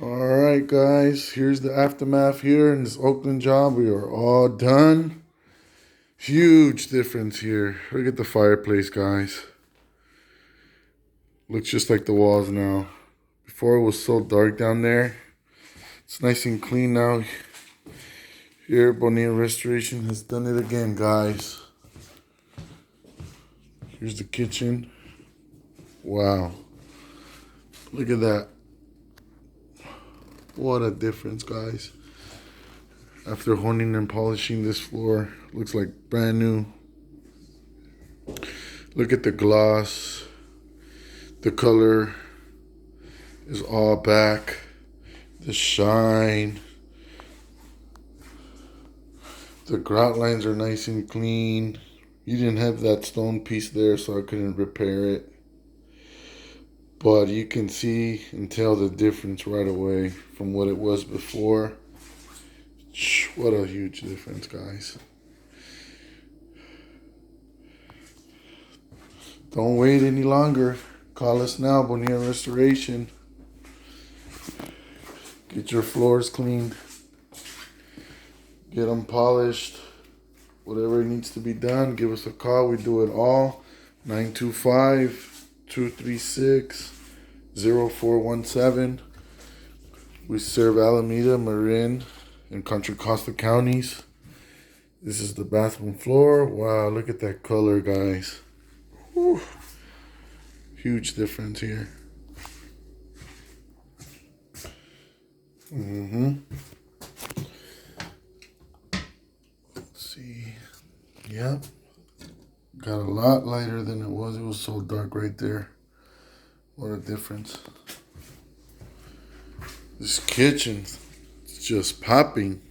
Alright guys, here's the aftermath here in this Oakland job. We are all done. Huge difference here. Look at the fireplace, guys. Looks just like the walls now. Before it was so dark down there. It's nice and clean now. Here, Bonilla Restoration has done it again, guys. Here's the kitchen. Wow. Look at that. What a difference, guys. After honing and polishing this floor, looks like brand new. Look at the gloss. The color is all back. The shine. The grout lines are nice and clean. You didn't have that stone piece there, so I couldn't repair it. But you can see and tell the difference right away from what it was before. What a huge difference, guys. Don't wait any longer. Call us now, Bonilla Restoration. Get your floors cleaned. Get them polished. Whatever needs to be done, give us a call. We do it all. 925-236-0417. We serve Alameda, Marin, and Contra Costa counties. This is the bathroom floor. Wow, look at that color, guys. Whew. Huge difference here. Let's see. Yep. Got a lot lighter than it was. It was so dark right there. What a difference. This kitchen is just popping.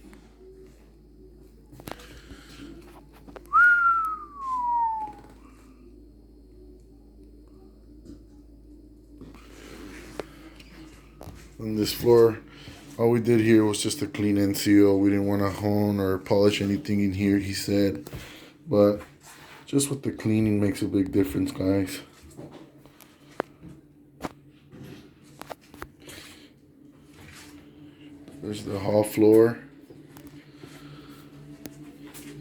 On this floor, all we did here was just a clean and seal. We didn't want to hone or polish anything in here, he said. But just with the cleaning makes a big difference, guys. There's the hall floor.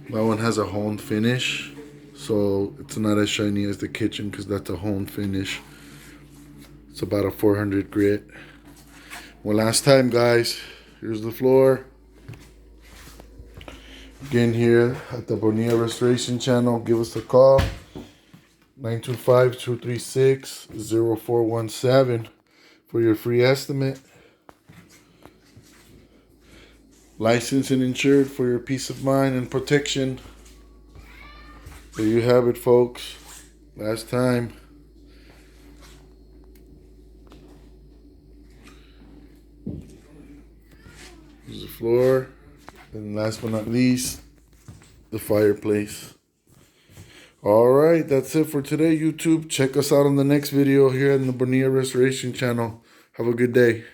That one has a honed finish, so it's not as shiny as the kitchen because that's a honed finish. It's about a 400 grit. One last time, guys. Here's the floor. Again, here at the Bonilla Restoration channel, give us a call. 925-236-0417 for your free estimate. Licensed and insured for your peace of mind and protection. There you have it, folks. Last time. Here's the floor. And last but not least, the fireplace. Alright, that's it for today, YouTube. Check us out on the next video here on the Bonilla Restoration channel. Have a good day.